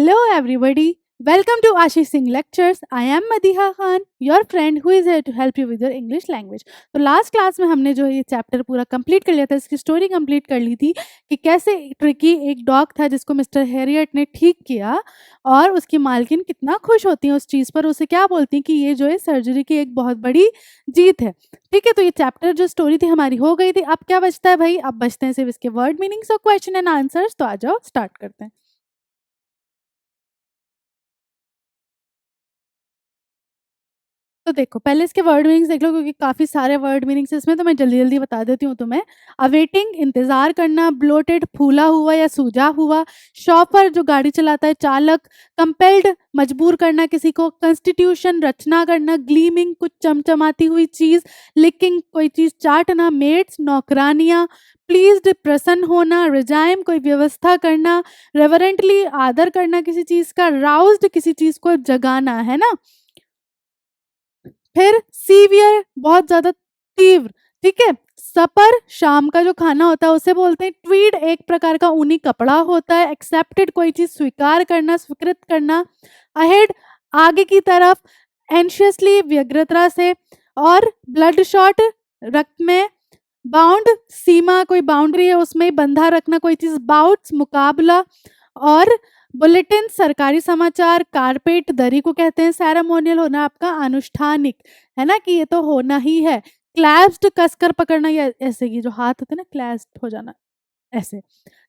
Hello, everybody. Welcome to Ashish Singh Lectures. I am Madiha Khan, your friend who is here to help you with your English language. तो last class में हमने जो है ये chapter पूरा complete कर लिया था, इसकी स्टोरी कंप्लीट कर ली थी कि कैसे ट्रिकी एक डॉग था जिसको मिस्टर हैरियट ने ठीक किया और उसकी मालकिन कितना खुश होती हैं उस चीज़ पर, उसे क्या बोलती हैं कि ये जो है सर्जरी की एक बहुत बड़ी जीत है। ठीक है, तो ये चैप्टर जो स्टोरी थी हमारी हो गई थी। अब क्या बचता है भाई? अब बचते हैं सिर्फ इसके वर्ड मीनिंग्स और क्वेश्चन एंड आंसर्स। तो आ जाओ स्टार्ट करते हैं। तो देखो, पहले इसके वर्ड मीनिंग्स देख लो क्योंकि काफ़ी सारे वर्ड मीनिंग्स इसमें, तो मैं जल्दी-जल्दी बता देती हूँ तुम्हें। अवेटिंग इंतज़ार करना, ब्लोटेड फूला हुआ या सूजा हुआ, शॉफर जो गाड़ी चलाता है, चालक, कंपेल्ड मजबूर करना किसी को, कॉन्स्टिट्यूशन रचना करना, ग्लीमिंग कुछ चमचमाती हुई चीज़, लिकिंग कोई चीज़ चाटना, मेड्स नौकरानियाँ, प्लीज़्ड प्रसन्न होना, रिजाइम कोई व्यवस्था करना, रेवरेंटली आदर करना किसी चीज़ का, राउज़्ड किसी चीज़ को जगाना, है ना? फिर सीवियर बहुत ज़्यादा तीव्र, ठीक है? सपर शाम का जो खाना होता है उसे बोलते हैं। ट्वीड एक प्रकार का ऊनी कपड़ा होता है। एक्सेप्टेड कोई चीज़ स्वीकार करना, स्वीकृत करना। अहेड आगे की तरफ। एंशियसली व्यग्रता से। और ब्लड शॉट रक्त में। बाउंड सीमा कोई बाउंड्री है उसमें बंधा रखना कोई चीज़। बाउट्स मुकाबला। और बुलेटिन सरकारी समाचार। कारपेट दरी को कहते हैं। सेरेमोनियल होना आपका अनुष्ठानिक, है ना, कि ये तो होना ही है। क्लैस्प्ड कसकर पकड़ना, या ऐसे ये जो हाथ होते हैं ना, क्लैस्प्ड हो जाना ऐसे।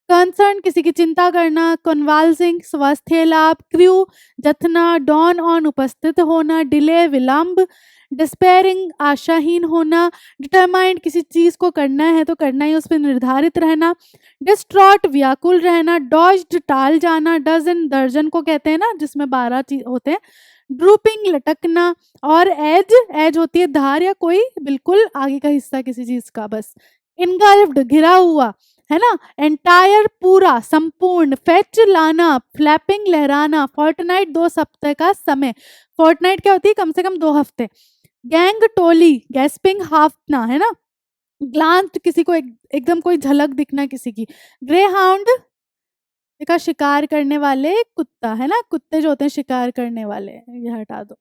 कंसर्न किसी की चिंता करना। कन्वाल्सिंग स्वास्थ्य लाभ। क्रू जथना। डॉन ऑन उपस्थित होना। डिले विलंब। डिस्पेयरिंग आशाहीन होना। डिटरमाइंड किसी चीज़ को करना है तो करना ही, उस पर निर्धारित रहना। डिस्ट्रॉट व्याकुल रहना। डॉज्ड टाल जाना। डजन दर्जन को कहते हैं ना, जिसमें 12 चीज होते हैं। ड्रूपिंग लटकना। और एज एज होती है धार या कोई बिल्कुल आगे का हिस्सा किसी चीज का, बस। इनगल्फ्ड घिरा हुआ, है ना। एंटायर पूरा संपूर्ण। फेच लाना फ्लैपिंग लहराना। फोर्टनाइट 2 सप्ताह का समय। फोर्टनाइट क्या होती है? कम से कम 2 हफ्ते। गैंग टोली गैस्पिंग हाफना, है ना। ग्लांस किसी को एकदम कोई झलक दिखना किसी की। ग्रे हाउंड का शिकार करने वाले कुत्ता, है ना, कुत्ते जो होते हैं शिकार करने वाले, ये हटा दो।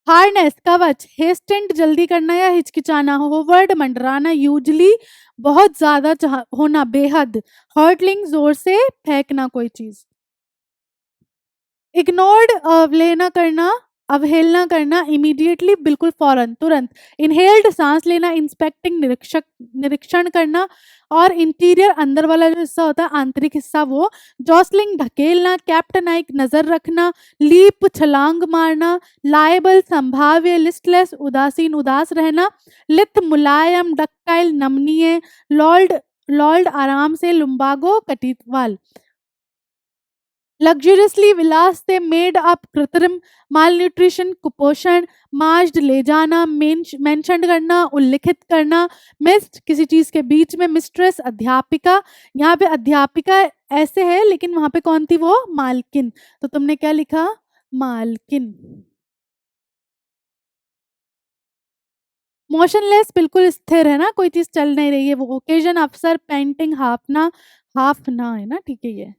हार्नेस कवच। हेस्टेंड जल्दी करना या हिचकिचाना। होवर्ड मंडराना, यूजली बहुत ज्यादा होना, बेहद। हर्टलिंग जोर से फेंकना कोई चीज। इग्नोर्ड अवहेलना करना, अवहेलना करना। इमीडिएटली बिल्कुल फौरन तुरंत। इनहेल्ड सांस लेना। इंस्पेक्टिंग निरीक्षक निरीक्षण करना। और इंटीरियर अंदर वाला जो हिस्सा होता है, आंतरिक हिस्सा, वो। जॉसलिंग ढकेलना। कैप्टनाइक नजर रखना। लीप छलांग मारना। लायबल संभाव्य। लिस्टलेस उदासीन उदास रहना। लिथ मुलायम। डक्टाइल नमनीय। लॉल्ड लॉल्ड आराम से। लुम्बागो कटिवाल। लग्जरियसली विलास से। मेड अप कृत्रिम। माल न्यूट्रिशन कुपोषण। मार्ज्ड ले जाना। मेंशन करना, उल्लिखित करना। मिस्ड किसी चीज के बीच में। मिस्ट्रेस अध्यापिका। यहाँ पे अध्यापिका ऐसे है लेकिन वहां पे कौन थी? वो मालकिन। तो तुमने क्या लिखा? मालकिन। मोशनलेस बिल्कुल स्थिर, है ना, कोई चीज चल नहीं रही है वो। ओकेजन अफसर। पेंटिंग हाफना। हाफना, है ना, ठीक है ये।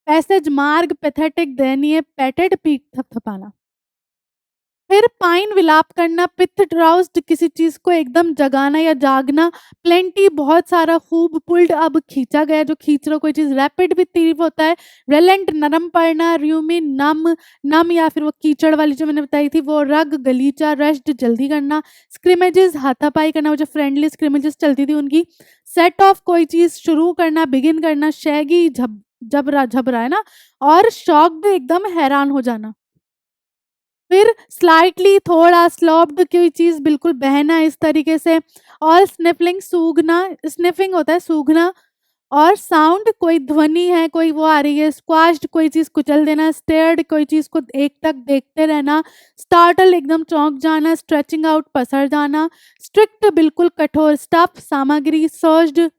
पैसेज मार्ग। पैथेटिक दयनीय। पेटेड पीठ थपथपाना। फिर पाइन विलाप करना। पिथ ड्राउस्ड किसी चीज को एकदम जगाना या जागना। प्लेंटी बहुत सारा। खूब। पुल्ड अब खींचा गया, जो खींच रहा कोई चीज। रैपिड भी तीव्र होता है। रेलेंट नरम पड़ना। र्यूमी नम नम, या फिर वो कीचड़ वाली जो मैंने बताई थी वो। रग गलीचा। रश्ड जल्दी करना। स्क्रिमेजेस हाथापाई करना, वो जो फ्रेंडली स्क्रिमेजेस चलती थी उनकी। सेट ऑफ कोई चीज शुरू करना, बिगिन करना। शैगी जबरा झबरा, है ना। और शॉक्ड एकदम हैरान हो जाना। फिर स्लाइटली थोड़ा। स्लॉप्ड कोई चीज बिल्कुल बहना इस तरीके से। और स्निफलिंग सूंघना। स्निफिंग होता है सूंघना। और साउंड कोई ध्वनि है, कोई वो आ रही है। स्क्वाश्ड कोई चीज कुचल देना। स्टेयर्ड कोई चीज को एक टक देखते रहना। स्टार्टल एकदम चौंक जाना। स्ट्रेचिंग आउट पसर जाना। स्ट्रिक्ट बिल्कुल कठोर। स्टफ सामग्री। सर्ज्ड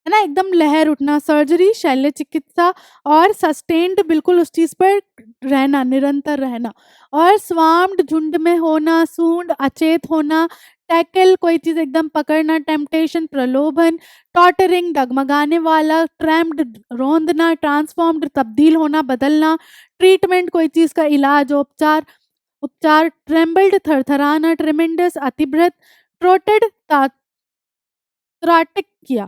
है ना, एकदम लहर उठना, सर्जरी, शल्य चिकित्सा और सस्टेन्ड बिल्कुल उस चीज़ पर रहना, निरंतर रहना। और स्वाम्ड झुंड में होना, सूंड अचेत होना, टैकल कोई चीज़ एकदम पकड़ना, टेम्पटेशन प्रलोभन, टॉटरिंग डगमगाने वाला, ट्रैम्प्ड रौंदना, ट्रांसफॉर्म्ड तब्दील होना, बदलना, ट्रीटमेंट कोई चीज़ का इलाज, उपचार, उपचार, ट्रेम्बल्ड थरथराना, ट्रेमेंडस अतिभृत, ट्रोटेड त्राटिक किया।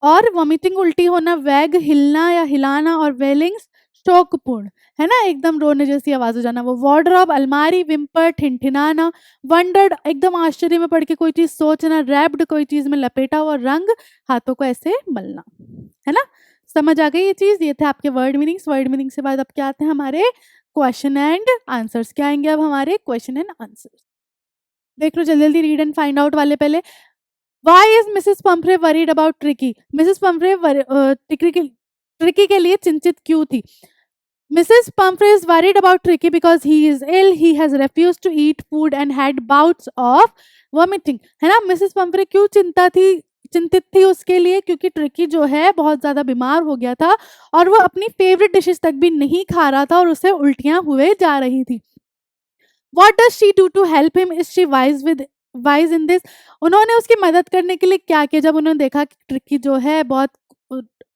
और वॉमिटिंग उल्टी होना, वैग हिलना या हिलाना, और वेलिंग्स शोकपूर्ण, है ना, एकदम रोने जैसी आवाज हो जाना। वो वार्डरोब अलमारी, विम्पर ठिनठिनाना, वंडर्ड एकदम आश्चर्य में पड़ के कोई चीज सोचना, रैप्ड कोई चीज में लपेटा हुआ, रंग हाथों को ऐसे मलना, है ना। समझ आ गई ये चीज, ये थे आपके वर्ड मीनिंग्स। वर्ड मीनिंग से बाद अब क्या आते हैं हमारे क्वेश्चन एंड आंसर्स। क्या आएंगे अब हमारे क्वेश्चन एंड आंसर्स। देख लो जल्दी जल्दी, रीड एंड फाइंड आउट वाले पहले। Why is Mrs. Pumphrey worried about Tricky? Mrs. Pumphrey Tricky के लिए चिंतित क्यों थी? Mrs. Pumphrey is worried about Tricky because he is ill. He has refused to eat food and had bouts of vomiting. है ना, Mrs. Pumphrey क्यों चिंतित थी उसके लिए, क्योंकि ट्रिकी जो है बहुत ज्यादा बीमार हो गया था और वो अपनी फेवरेट डिशेस तक भी नहीं खा रहा था और उसे उल्टियां हुए जा रही थी। What does she do to help him? Is she wise in this? उन्होंने उसकी मदद करने के लिए क्या किया? जब उन्होंने देखा कि ट्रिकी जो है बहुत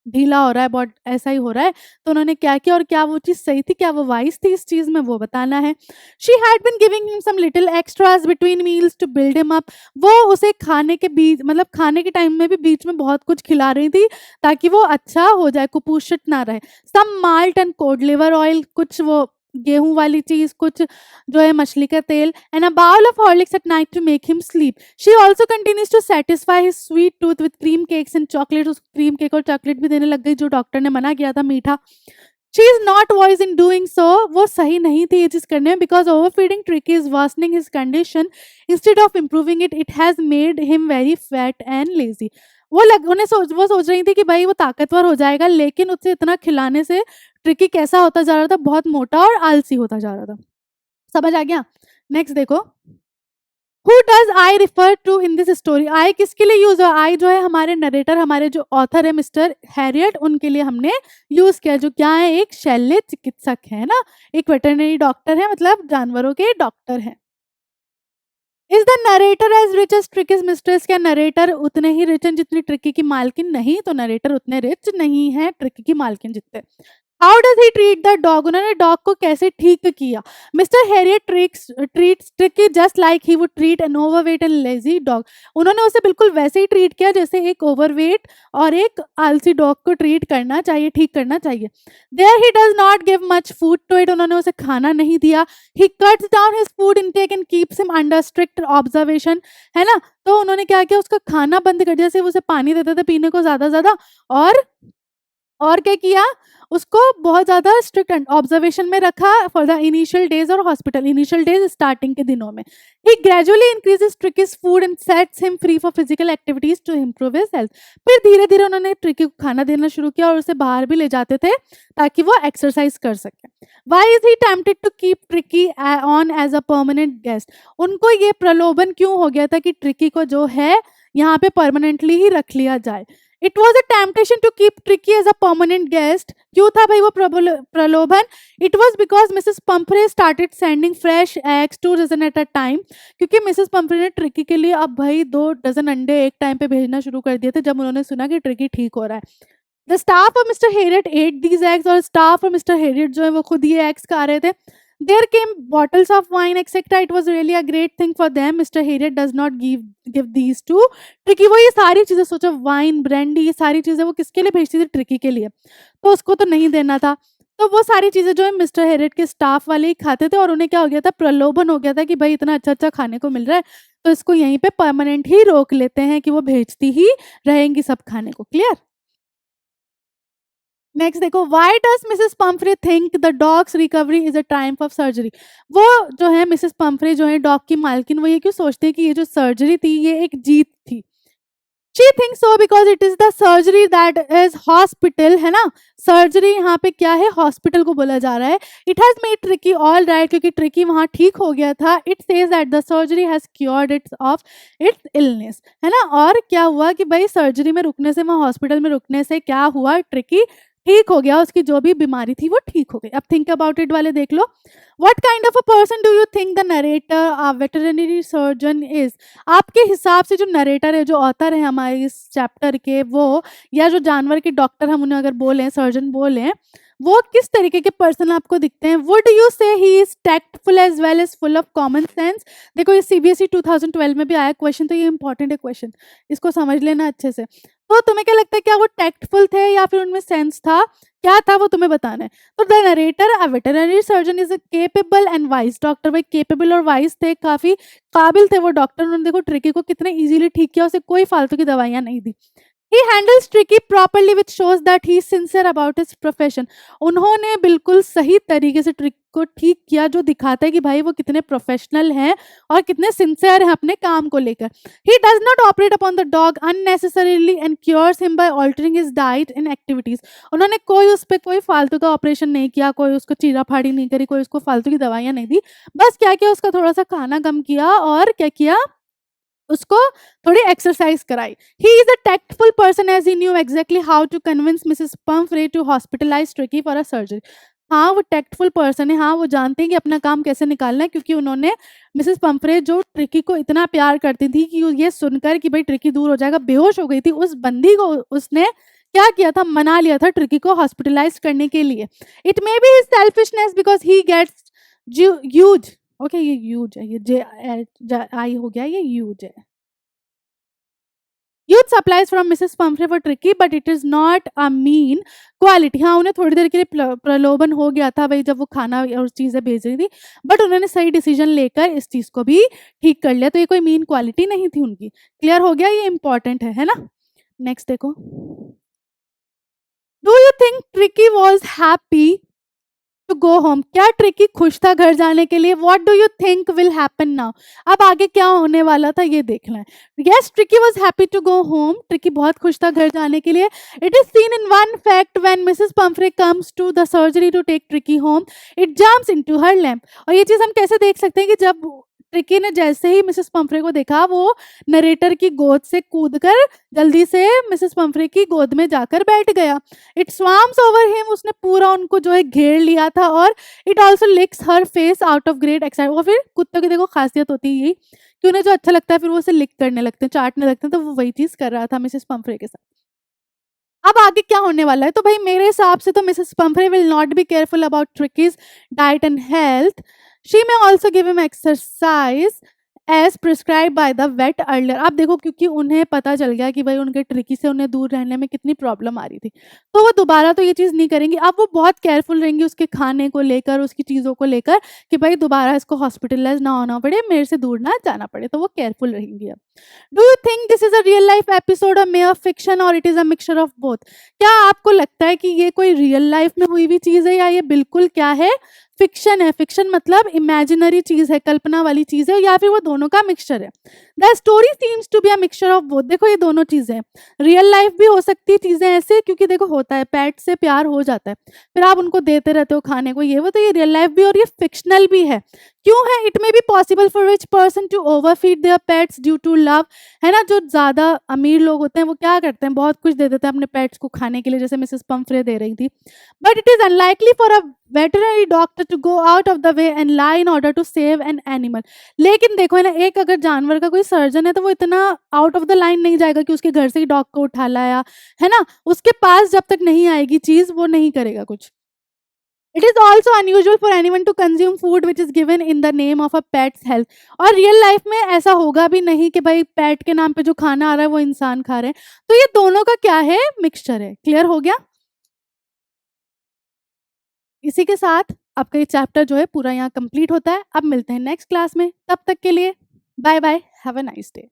ढीला हो रहा है, बहुत ऐसा ही हो रहा है, तो उन्होंने क्या किया और क्या वो चीज़ सही थी, क्या वो वाइज थी इस चीज़ में, वो बताना है। She had been giving him some little extras between meals to build him up. वो उसे खाने के बीच, मतलब खाने के टाइम में भी बीच में बहुत कुछ खिला रही थी ताकि वो अच्छा हो जाए, कुपोषित ना रहे। Some malt and cod liver oil, कुछ वो गेहूं वाली चीज, कुछ जो है मछली का तेल, and a bowl of Horlicks at night to make him sleep. She also continues to satisfy his sweet tooth with cream cakes and chocolate. उसको क्रीम केक और चॉकलेट भी देने लग गई जो डॉक्टर ने मना किया था, मीठा। She is not voice in doing so, वो सही नहीं थी ये चीज करने में, because over feeding tricky is worsening his condition instead of improving it, it has made him very fat and lazy. वो सोच रही थी कि भाई वो ताकतवर हो जाएगा, लेकिन उससे इतना खिलाने से ट्रिकी कैसा होता जा रहा था, बहुत मोटा और आलसी होता जा रहा था। समझ आ गया। नेक्स्ट देखो, who does I refer to in this story? I किसके लिए यूज हुआ? आई जो है हमारे नरेटर, हमारे जो ऑथर है मिस्टर हैरियट, उनके लिए हमने यूज किया, जो क्या है, एक शल्य चिकित्सक है ना, एक वेटरनरी डॉक्टर है, मतलब जानवरों के डॉक्टर है। Is the narrator as rich as Tricki's mistress? क्या नरेटर उतने ही रिच हैं जितनी ट्रिकी की मालकिन? नहीं, तो नरेटर उतने रिच नहीं है ट्रिकी की मालकिन जितने। How does he treat the dog? उन्होंने डॉग को कैसे ठीक किया? Mr Herriot treats Tricki just like he would treat an overweight and lazy dog. उन्होंने उसे बिल्कुल वैसे ही ट्रीट किया जैसे एक ओवरवेट और एक आलसी डॉग को ट्रीट करना चाहिए, ठीक करना चाहिए। There he does not give much food to it. उन्होंने उसे खाना नहीं दिया। He cuts down his food intake and keeps him under strict observation, है ना। तो उन्होंने क्या किया, उसका खाना बंद कर दिया, जैसे उसे पानी देते थे पीने को ज्यादा ज्यादा, और क्या किया, उसको बहुत ज़्यादा स्ट्रिक्ट ऑब्जर्वेशन में रखा फॉर द इनिशियल डेज और हॉस्पिटल इनिशियल डेज स्टार्टिंग के दिनों में। ही ग्रेजुअली इंक्रीजेस ट्रिकीज food and sets him free for physical activities to improve his health. फिर धीरे धीरे उन्होंने ट्रिकी को खाना देना शुरू किया और उसे बाहर भी ले जाते थे ताकि वो एक्सरसाइज कर सके। Why is he tempted to keep Tricki on as a permanent guest? उनको ये प्रलोभन क्यों हो गया था कि ट्रिकी को जो है यहाँ पे परमानेंटली ही रख लिया जाए? It was a temptation to keep Tricki as a permanent guest. क्यों था भाई वो प्रलोभन? It was because Mrs Pumphrey started sending fresh eggs 2 dozen at a time. क्योंकि मिसेस पंफ्रे ने ट्रिकी के लिए अब भाई 2 डजन अंडे एक टाइम पे भेजना शुरू कर दिए थे जब उन्होंने सुना कि ट्रिकी ठीक हो रहा है। The staff of mister Harriet at these eggs, और स्टाफ और मिस्टर हेरियट जो है वो खुद ये एग्स खा रहे थे। There came bottles of wine, etc. It was really a great thing for them. Mr. Harriet does not give these to tricky. वो ये सारी चीजें सोचो, वाइन, ब्रांडी, ये सारी चीजें वो किसके लिए भेजती थी? ट्रिकी के लिए। तो उसको तो नहीं देना था, तो वो सारी चीजें जो है मिस्टर हेरियट के स्टाफ वाले ही खाते थे और उन्हें क्या हो गया था, प्रलोभन हो गया था कि भाई इतना अच्छा अच्छा खाने को मिल रहा है तो इसको यहीं पे परमानेंट ही रोक लेते हैं कि वो भेजती ही रहेंगी सब खाने को। क्लियर। नेक्स्ट देखो, why does Mrs Pomfrey think the dogs recovery is a Triumph of surgery? वो जो है मिसेस पंफ्रे जो है डॉग की मालकिन, वो ये क्यों सोचते हैं कि ये जो सर्जरी थी ये एक जीत थी? She thinks so because it is the surgery that is hospital, है ना, सर्जरी यहाँ पे क्या है, हॉस्पिटल को बोला जा रहा है। It has made tricky all right, क्योंकि ट्रिकी वहाँ ठीक हो गया था। It says that the surgery has cured it's of its illness, है ना। और क्या हुआ कि भाई सर्जरी में रुकने से, वहाँ हॉस्पिटल में रुकने से क्या हुआ, ट्रिकी ठीक हो गया, उसकी जो भी बीमारी थी वो ठीक हो गई। अब थिंक अबाउट इट वाले देख लो। What kind of a person do you think the narrator a veterinary surgeon is? आपके हिसाब से जो नरेटर है, जो ऑथर है हमारे इस चैप्टर के, वो या जो जानवर के डॉक्टर हम उन्हें अगर बोलें, सर्जन बोलें, वो किस तरीके के पर्सन आपको दिखते हैं? Would you say he is tactful as well as full of common sense? देखो ये सीबीएसई 2012 में भी आया क्वेश्चन, तो ये इंपॉर्टेंट है क्वेश्चन, इसको समझ लेना अच्छे से। तो तुम्हें क्या लगता है, क्या वो टैक्टफुल थे या फिर उनमें सेंस था, क्या था वो तुम्हें बताना है। तो the narrator a veterinary surgeon is a capable and wise doctor. भाई केपेबल और वाइज थे, काफी काबिल थे वो डॉक्टर। उन्होंने देखो ट्रिकी को कितने इजीली ठीक किया, उसे कोई फालतू की दवाइयां नहीं दी। He handles tricky properly which shows that he is sincere about his profession. उन्होंने बिल्कुल सही तरीके से ट्रिक को ठीक किया, जो दिखाता है कि भाई वो कितने प्रोफेशनल हैं और कितने सिंसियर हैं अपने काम को लेकर। He does not operate upon the dog unnecessarily and cures him by altering his diet and activities. उन्होंने कोई उस पर कोई फालतू का ऑपरेशन नहीं किया, कोई उसको चीरा फाड़ी नहीं करी, कोई उसको फालतू की दवाइयाँ नहीं दी। बस क्या किया, उसका थोड़ा सा खाना कम किया और क्या किया, उसको थोड़ी एक्सरसाइज कराई। He is a tactful person as he knew exactly how to convince Mrs Pumphrey to hospitalize Tricki for a surgery. हाँ वो टैक्टफुल पर्सन है, हाँ वो जानते हैं कि अपना काम कैसे निकालना है, क्योंकि उन्होंने मिसेस पम्फ्रे जो ट्रिकी को इतना प्यार करती थी कि ये सुनकर कि भाई ट्रिकी दूर हो जाएगा, बेहोश हो गई थी, उस बंदी को उसने क्या किया था, मना लिया था ट्रिकी को हॉस्पिटलाइज करने के लिए। It may be his selfishness because he gets use, okay ये यूज है, ये जे आई हो गया, ये यूज है। Youth supplies from Mrs Pumphrey for Tricki but it is not a mean quality. हाँ उन्हें थोड़ी देर के लिए प्रलोभन हो गया था भाई, जब वो खाना और चीज़ें भेज रही थी, बट उन्होंने सही डिसीजन लेकर इस चीज़ को भी ठीक कर लिया। तो ये कोई मीन क्वालिटी नहीं थी उनकी। क्लियर हो गया, ये इंपॉर्टेंट है ना। नेक्स्ट देखो, do you think Tricki was happy to go home? क्या ट्रिकी खुश था घर जाने के लिए? What do you think will happen now? अब आगे क्या होने वाला था ये देखना है। Yes Tricki was happy to go home, Tricki बहुत खुश था घर जाने के लिए। It is seen in one fact when Mrs Pumphrey comes to the surgery to take Tricki home, it jumps into her lamp. और ये चीज हम कैसे देख सकते हैं कि जब ट्रिकी ने जैसे ही मिसेस पम्फ्रे को देखा, वो नरेटर की गोद से कूदकर जल्दी से मिसेस पम्फ्रे की गोद में जाकर बैठ गया। इट स्वाम्स ओवर हिम, उसने पूरा उनको जो है घेर लिया था। और it also लिक्स her face out of great excitement. और फिर कुत्तों की देखो खासियत होती है यही कि उन्हें जो अच्छा लगता है फिर वो उसे लिक करने लगते हैं, चाटने लगते हैं। तो वो वही चीज कर रहा था मिसेस पम्फ्रे के साथ। अब आगे क्या होने वाला है, तो भाई मेरे हिसाब से तो Mrs Pumphrey will not be careful about Tricki's diet and health. She may also give him exercise as prescribe by the vet earlier. आप देखो क्योंकि उन्हें पता चल गया कि भाई उनके ट्रिकी से उन्हें दूर रहने में कितनी प्रॉब्लम आ रही थी, तो वो दोबारा तो ये चीज़ नहीं करेंगी। अब वो बहुत केयरफुल रहेंगी उसके खाने को लेकर, उसकी चीज़ों को लेकर, कि भाई दोबारा इसको हॉस्पिटलाइज ना होना पड़े, मेरे से दूर ना जाना पड़े, तो वो केयरफुल रहेंगी। अब do you think this is a real life episode और मेयर फिक्शन और it is a mixture of both? क्या आपको लगता है कि ये कोई रियल लाइफ में हुई हुई चीज़ है या ये बिल्कुल क्या है, फिक्शन है? फिक्शन मतलब इमेजिनरी चीज है, कल्पना वाली चीज है, या फिर वो दोनों का मिक्सचर है? The story seems to be a mixture of both. देखो ये दोनों चीजें, रियल लाइफ भी हो सकती है चीजें ऐसे, क्योंकि देखो होता है पेट से प्यार हो जाता है, फिर आप उनको देते रहते हो खाने को, ये वो, तो ये रियल लाइफ भी और ये फिक्शनल भी है। क्यों है? It may be possible for which person to overfeed their pets due to love, है ना। जो ज्यादा अमीर लोग होते हैं वो क्या करते हैं, बहुत कुछ दे देते हैं अपने पेट्स को खाने के लिए, जैसे मिसेस पम्फ्रे दे रही थी। But it is unlikely for a veterinary doctor to go out of the way and lie in order to save an animal. लेकिन देखो है ना, एक अगर जानवर का कोई सर्जन है तो वो इतना आउट ऑफ द लाइन नहीं जाएगा कि उसके घर से ही डॉग को उठा लाया, है ना। उसके पास जब तक नहीं आएगी चीज वो नहीं करेगा कुछ। It is also unusual for anyone to consume food which is given in the name of a pet's health. और रियल लाइफ में ऐसा होगा भी नहीं कि भाई पेट के नाम पे जो खाना आ रहा है वो इंसान खा रहे हैं। तो ये दोनों का क्या है, मिक्सचर है। क्लियर हो गया। इसी के साथ आपका ये चैप्टर जो है पूरा यहाँ कंप्लीट होता है। अब मिलते हैं नेक्स्ट क्लास में, तब तक के लिए bye bye, have a nice day.